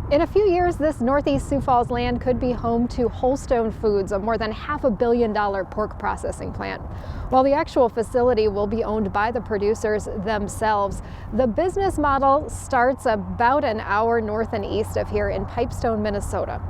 In a few years, this northeast Sioux Falls land could be home to Holstone Foods, a more than $500 million pork processing plant. While the actual facility will be owned by the producers themselves, the business model starts about an hour north and east of here in Pipestone, Minnesota.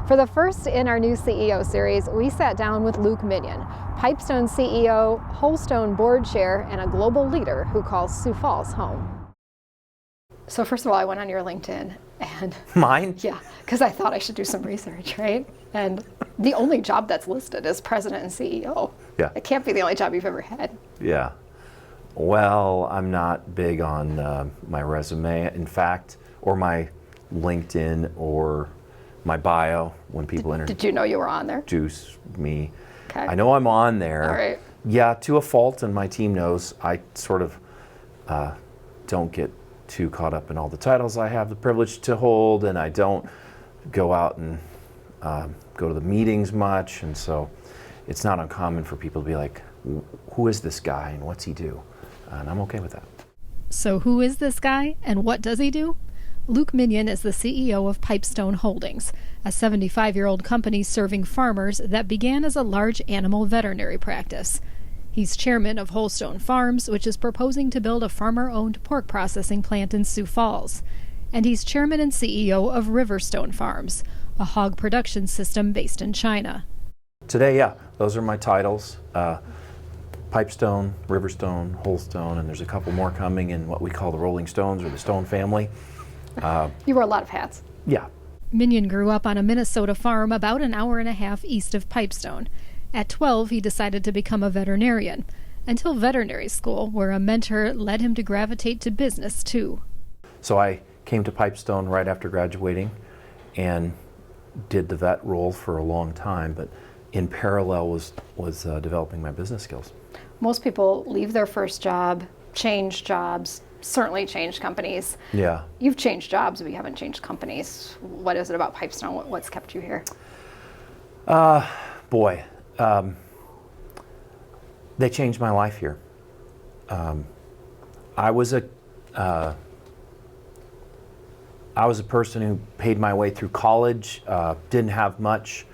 For the first in our new CEO series, we sat down with Luke Minion, Pipestone CEO, Holstone board chair, and a global leader who calls Sioux Falls home. So first of all, I went on your LinkedIn and... Mine? Yeah, because I thought I should do some research, right? And the only job that's listed is president and CEO. Yeah. It can't be the only job you've ever had. Yeah. Well, I'm not big on my resume, in fact, or my LinkedIn or my bio when people Did you know you were on there? introduce me. Okay. I know I'm on there. All right. Yeah, to a fault, and my team knows. I sort of don't get too caught up in all the titles I have the privilege to hold, and I don't go out and go to the meetings much, and so it's not uncommon for people to be like, who is this guy and what's he do? And I'm okay with that. So who is this guy and what does he do? Luke Minion is the CEO of Pipestone Holdings, a 75-year-old company serving farmers that began as a large animal veterinary practice. He's chairman of Holstone Farms, which is proposing to build a farmer-owned pork processing plant in Sioux Falls. And he's chairman and CEO of Riverstone Farms, a hog production system based in China. Today, yeah, those are my titles. Pipestone, Riverstone, Holstone, and there's a couple more coming in what we call the Rolling Stones or the Stone family. You wear a lot of hats. Yeah. Minion grew up on a Minnesota farm about an hour and a half east of Pipestone. At 12, he decided to become a veterinarian, until veterinary school, where a mentor led him to gravitate to business, too. So I came to Pipestone right after graduating and did the vet role for a long time, but in parallel was developing my business skills. Most people leave their first job, change jobs, certainly change companies. Yeah. You've changed jobs, but you haven't changed companies. What is it about Pipestone? What's kept you here? Boy. They changed my life here. I was a person who paid my way through college, didn't have much,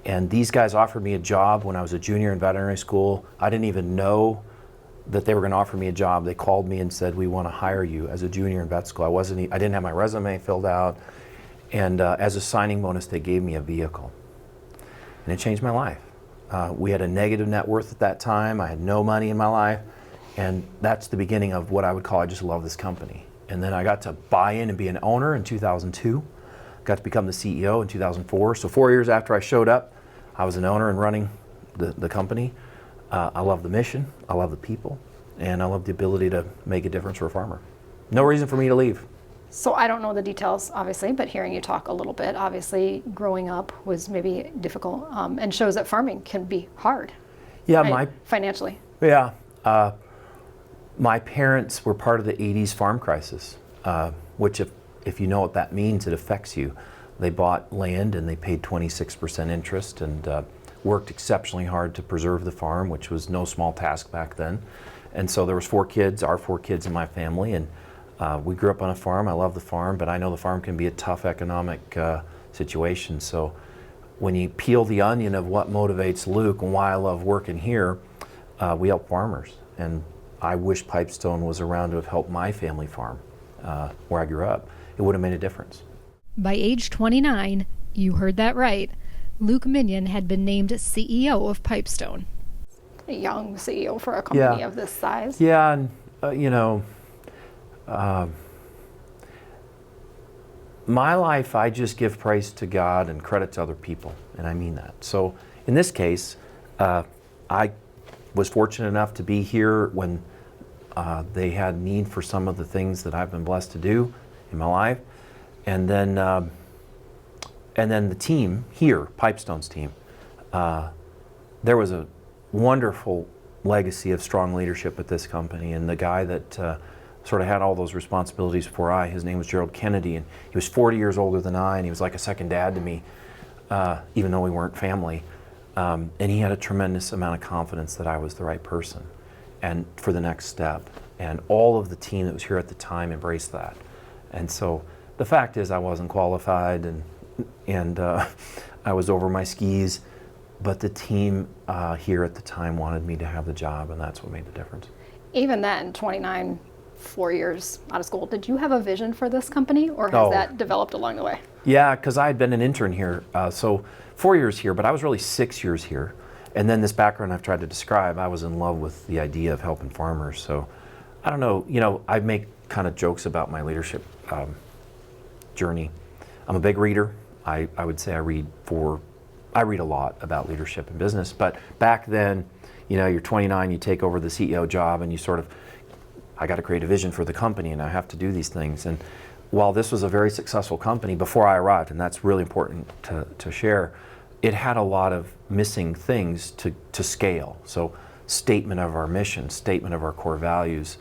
and these guys offered me a job when I was a junior in veterinary school. I didn't even know that they were going to offer me a job. They called me and said, "We want to hire you as a junior in vet school." I didn't have my resume filled out, and as a signing bonus, they gave me a vehicle, and it changed my life. We had a negative net worth at that time. I had no money in my life, and that's the beginning of what I would call I just love this company. And then I got to buy in and be an owner in 2002. Got to become the CEO in 2004. So 4 years after I showed up, I was an owner and running the company. I love the mission, I love the people, and I love the ability to make a difference for a farmer. No reason for me to leave. So I don't know the details, obviously, but hearing you talk a little bit, obviously growing up was maybe difficult, and shows that farming can be hard. Yeah, right? Financially. Yeah. My parents were part of the 80s farm crisis, which if you know what that means, it affects you. They bought land and they paid 26% interest and worked exceptionally hard to preserve the farm, which was no small task back then. And so there was our four kids in my family, and we grew up on a farm. I love the farm, but I know the farm can be a tough economic situation. So when you peel the onion of what motivates Luke and why I love working here, we help farmers. And I wish Pipestone was around to have helped my family farm where I grew up. It would have made a difference. By age 29, you heard that right, Luke Minion had been named CEO of Pipestone. A young CEO for a company of this size. Yeah, and my life, I just give praise to God and credit to other people, and I mean that. So in this case, I was fortunate enough to be here when they had need for some of the things that I've been blessed to do in my life, and then the team here, Pipestone's team, there was a wonderful legacy of strong leadership at this company, and the guy that sort of had all those responsibilities before his name was Gerald Kennedy, and he was 40 years older than I, and he was like a second dad to me, even though we weren't family. And he had a tremendous amount of confidence that I was the right person and for the next step. And all of the team that was here at the time embraced that. And so the fact is I wasn't qualified, and I was over my skis, but the team here at the time wanted me to have the job, and that's what made the difference. Even then, 29, 4 years out of school, did you have a vision for this company, or has that developed along the way? Yeah, because I had been an intern here, so 4 years here, but I was really 6 years here. And then this background I've tried to describe, I was in love with the idea of helping farmers. So I don't know, I make kind of jokes about my leadership journey. I'm a big reader. I would say I read a lot about leadership and business, but back then, you're 29, you take over the CEO job, and you sort of, I got to create a vision for the company, and I have to do these things. And while this was a very successful company before I arrived, and that's really important to share, it had a lot of missing things to scale. So statement of our mission, statement of our core values,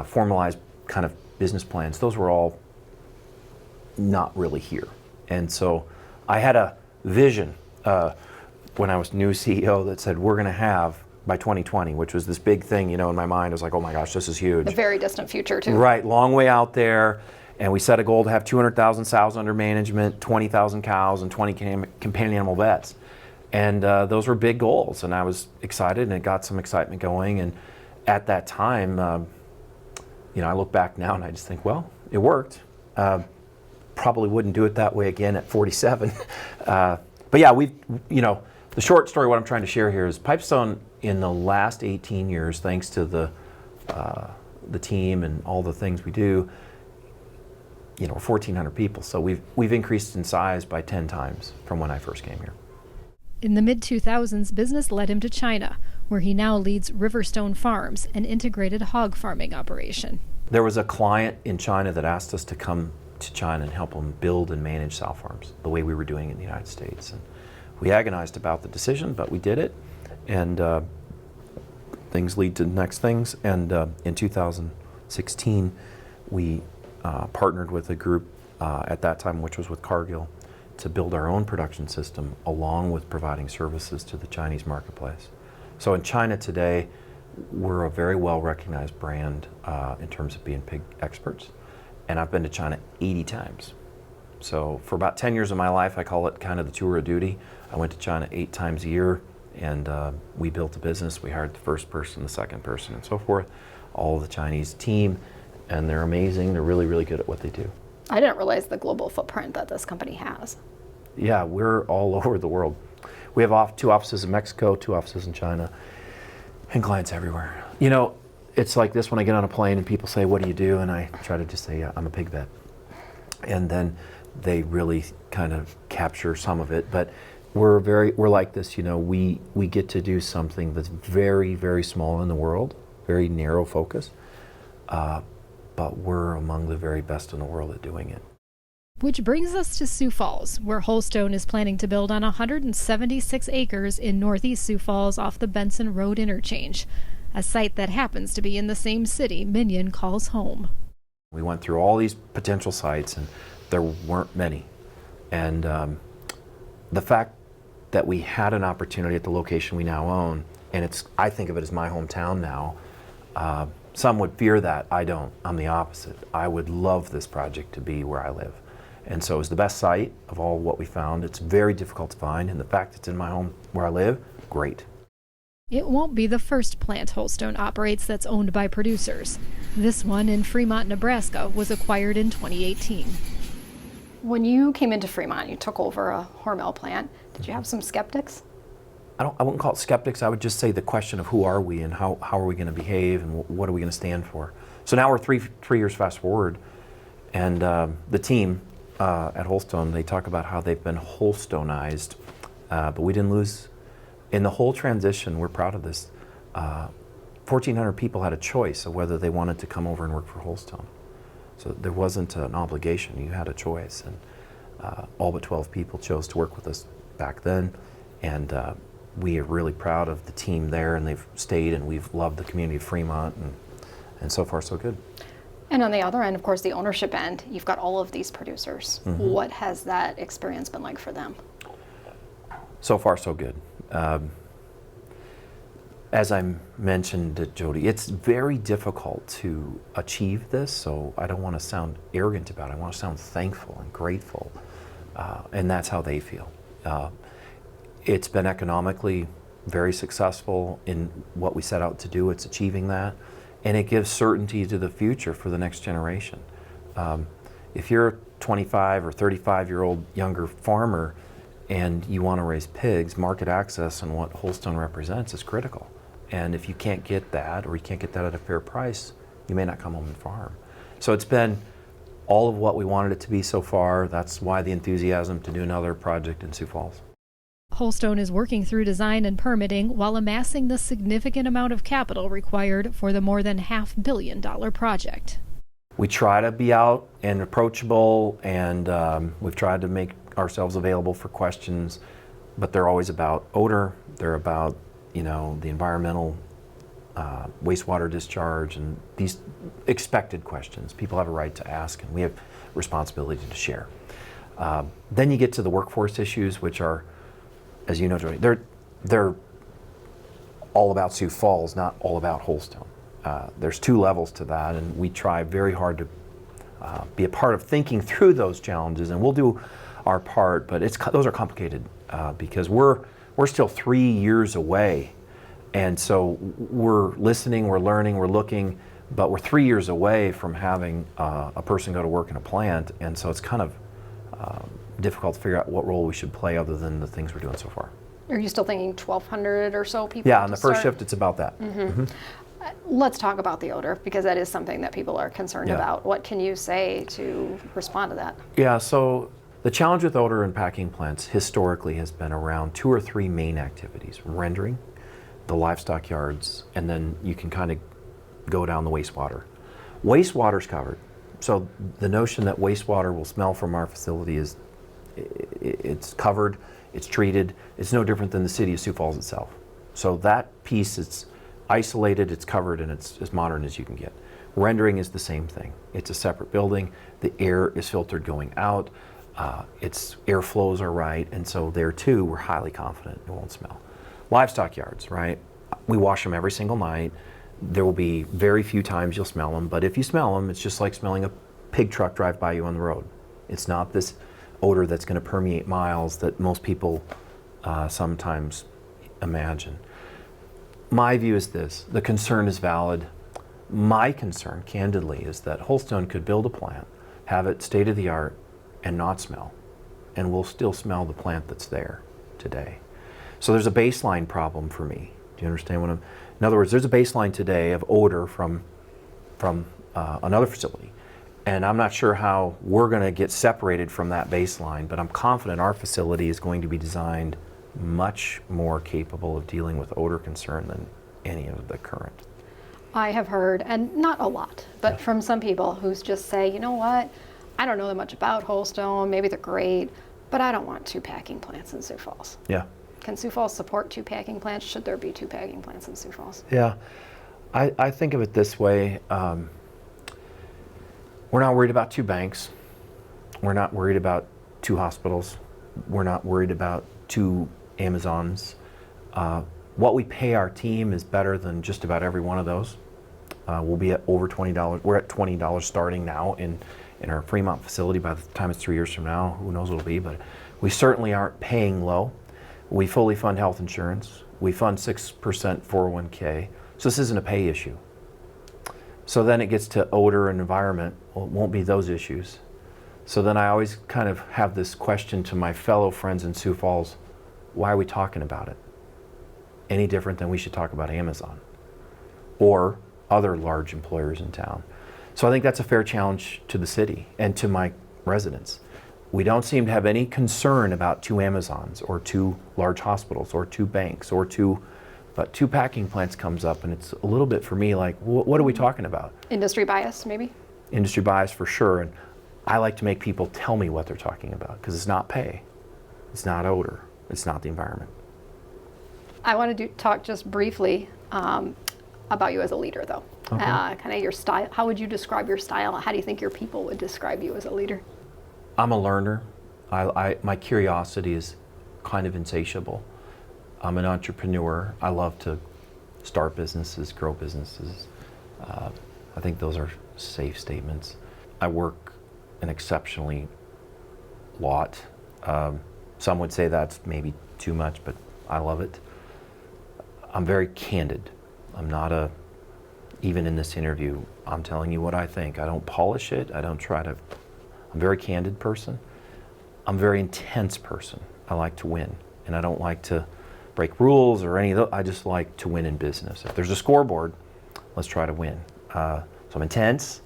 formalized kind of business plans, those were all not really here. And so I had a vision when I was new CEO that said we're going to have, by 2020, which was this big thing, in my mind. I was like, oh my gosh, this is huge. A very distant future, too. Right, long way out there. And we set a goal to have 200,000 sows under management, 20,000 cows, and 20 companion animal vets. And those were big goals, and I was excited, and it got some excitement going. And at that time, I look back now and I just think, well, it worked. Probably wouldn't do it that way again at 47. But yeah, the short story, what I'm trying to share here is Pipestone, in the last 18 years, thanks to the team and all the things we do, we're 1,400 people. So we've increased in size by 10 times from when I first came here. In the mid-2000s, business led him to China, where he now leads Riverstone Farms, an integrated hog farming operation. There was a client in China that asked us to come to China and help them build and manage sow farms the way we were doing in the United States. And we agonized about the decision, but we did it. And things lead to next things. And in 2016, we partnered with a group at that time, which was with Cargill, to build our own production system along with providing services to the Chinese marketplace. So in China today, we're a very well recognized brand in terms of being pig experts. And I've been to China 80 times. So for about 10 years of my life, I call it kind of the tour of duty. I went to China 8 times a year, and we built a business. We hired the first person, the second person, and so forth. All of the Chinese team, and they're amazing. They're really, really good at what they do. I didn't realize the global footprint that this company has. Yeah, we're all over the world. We have 2 offices in Mexico, 2 offices in China, and clients everywhere. It's like this when I get on a plane and people say, what do you do? And I try to just say, yeah, I'm a pig vet. And then they really kind of capture some of it. But we're like this, we get to do something that's very, very small in the world, very narrow focus, but we're among the very best in the world at doing it. Which brings us to Sioux Falls, where Holstone is planning to build on 176 acres in northeast Sioux Falls off the Benson Road interchange, a site that happens to be in the same city Minion calls home. We went through all these potential sites, and there weren't many. And the fact that we had an opportunity at the location we now own, and I think of it as my hometown now. Some would fear that. I don't. I'm the opposite. I would love this project to be where I live. And so it's the best site of all what we found. It's very difficult to find, and the fact it's in my home where I live, great. It won't be the first plant Holstone operates that's owned by producers. This one in Fremont, Nebraska, was acquired in 2018. When you came into Fremont, you took over a Hormel plant. Did you have some skeptics? I wouldn't call it skeptics. I would just say the question of who are we and how are we going to behave and what are we going to stand for. So now we're three years fast forward, and the team at Holstone, they talk about how they've been Holstonized, but we didn't lose. In the whole transition, we're proud of this. 1,400 people had a choice of whether they wanted to come over and work for Holstone. So there wasn't an obligation, you had a choice. And all but 12 people chose to work with us back then. And we are really proud of the team there, and they've stayed, and we've loved the community of Fremont, and so far so good. And on the other end, of course, the ownership end, you've got all of these producers. Mm-hmm. What has that experience been like for them? So far so good. As I mentioned to Jody, it's very difficult to achieve this, so I don't want to sound arrogant about it. I want to sound thankful and grateful, and that's how they feel. It's been economically very successful in what we set out to do. It's achieving that, and it gives certainty to the future for the next generation. If you're a 25 or 35-year-old younger farmer and you want to raise pigs, market access and what Holstone represents is critical. And if you can't get that, or you can't get that at a fair price, you may not come home and farm. So it's been all of what we wanted it to be so far. That's why the enthusiasm to do another project in Sioux Falls. Holstone is working through design and permitting while amassing the significant amount of capital required for the more than $500 million project. We try to be out and approachable, and we've tried to make ourselves available for questions, but they're always about odor. They're about, the environmental wastewater discharge and these expected questions. People have a right to ask, and we have responsibility to share. Then you get to the workforce issues, which are, as you know, Jody, they're all about Sioux Falls, not all about Holstone. There's two levels to that, and we try very hard to be a part of thinking through those challenges, and we'll do our part. But those are complicated because we're still 3 years away, and so we're listening, we're learning, we're looking, but we're 3 years away from having a person go to work in a plant, and so it's kind of difficult to figure out what role we should play other than the things we're doing so far. Are you still thinking 1,200 or so people? Yeah, on the first shift, it's about that. Mm-hmm. Let's talk about the odor, because that is something that people are concerned Yeah. about. What can you say to respond to that? Yeah, so the challenge with odor in packing plants historically has been around 2 or 3 main activities: rendering, the livestock yards, and then you can kind of go down the wastewater. Wastewater's covered. So the notion that wastewater will smell from our facility is, it's covered, it's treated. It's no different than the city of Sioux Falls itself. So that piece is isolated, it's covered, and it's as modern as you can get. Rendering is the same thing. It's a separate building. The air is filtered going out. Its airflows are right, and so there too, we're highly confident it won't smell. Livestock yards, right? We wash them every single night. There will be very few times you'll smell them, but if you smell them, it's just like smelling a pig truck drive by you on the road. It's not this odor that's going to permeate miles that most people sometimes imagine. My view is this: the concern is valid. My concern, candidly, is that Holstone could build a plant, have it state of the art, and not smell, and we'll still smell the plant that's there today. So there's a baseline problem for me. Do you understand what I'm? In other words, there's a baseline today of odor from another facility, and I'm not sure how we're going to get separated from that baseline, but I'm confident our facility is going to be designed much more capable of dealing with odor concern than any of the current. I have heard, and not a lot, but from some people who just say, you know what, I don't know that much about Holstone, maybe they're great, but I don't want 2 packing plants in Sioux Falls. Yeah. Can Sioux Falls support 2 packing plants? Should there be 2 packing plants in Sioux Falls? Yeah. I think of it this way. We're not worried about 2 banks. We're not worried about 2 hospitals. We're not worried about 2 Amazons. What we pay our team is better than just about every one of those. We'll be at over $20. We're at $20 starting now in our Fremont facility. By the time it's 3 years from now, who knows what it'll be, but we certainly aren't paying low. We fully fund health insurance. We fund 6% 401k. So this isn't a pay issue. So then it gets to odor and environment. Well, it won't be those issues. So then I always kind of have this question to my fellow friends in Sioux Falls: why are we talking about it? Any different than we should talk about Amazon or other large employers in town. So I think that's a fair challenge to the city and to my residents. We don't seem to have any concern about 2 Amazons or 2 large hospitals or 2 banks or 2, but 2 packing plants comes up, and it's a little bit for me like, what are we talking about? Industry bias, maybe? Industry bias for sure, and I like to make people tell me what they're talking about, because it's not pay, it's not odor, it's not the environment. I want to talk just briefly about you as a leader, though. Okay. Kind of your style. How would you describe your style? How do you think your people would describe you as a leader? I'm a learner. My curiosity is kind of insatiable. I'm an entrepreneur. I love to start businesses, grow businesses. I think those are safe statements. I work an exceptionally lot. Some would say that's maybe too much, but I love it. I'm very candid. I'm not even in this interview, I'm telling you what I think. I don't polish it. I'm a very candid person. I'm a very intense person. I like to win, and I don't like to break rules or any of those. I just like to win in business. If there's a scoreboard, let's try to win. So I'm intense.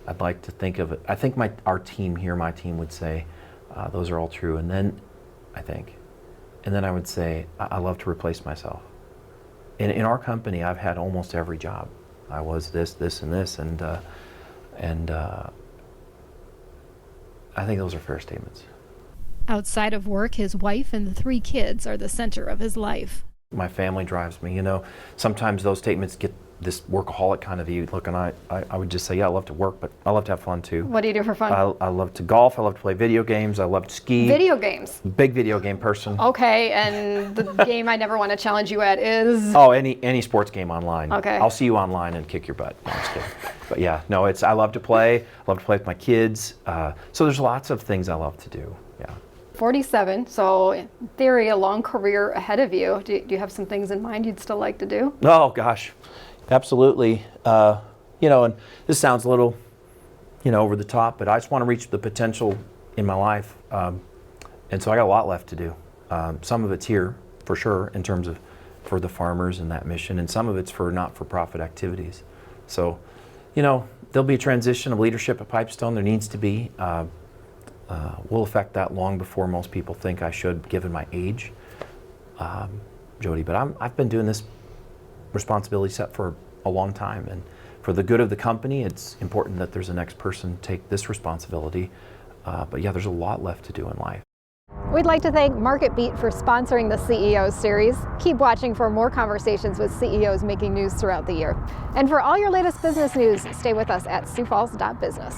I'd like to think of it. I think our team here, my team would say, those are all true. And then I would say, I love to replace myself. In our company, I've had almost every job. I was this, and this, and I think those are fair statements. Outside of work, his wife and the 3 kids are the center of his life. My family drives me. Sometimes those statements get this workaholic kind of view. Look, and I would just say, yeah, I love to work, but I love to have fun too. What do you do for fun? I love to golf. I love to play video games. I love to ski. Video games? Big video game person. Okay, and the game I never want to challenge you at is? Oh, any sports game online. Okay. I'll see you online and kick your butt. No, I'm just kidding. But yeah, no, I love to play. I love to play with my kids. So there's lots of things I love to do. Yeah. 47, so in theory, a long career ahead of you. Do you have some things in mind you'd still like to do? Oh gosh, absolutely. And this sounds a little, over the top, but I just want to reach the potential in my life. And so I got a lot left to do. Some of it's here, for sure, in terms of for the farmers and that mission, and some of it's for not-for-profit activities. So, there'll be a transition of leadership at Pipestone. There needs to be. We'll affect that long before most people think I should, given my age, Jody. But I've been doing this responsibility set for a long time, and for the good of the company, it's important that there's a next person take this responsibility. But yeah, there's a lot left to do in life. We'd like to thank MarketBeat for sponsoring the CEO series. Keep watching for more conversations with CEOs making news throughout the year. And for all your latest business news, stay with us at SiouxFalls.business.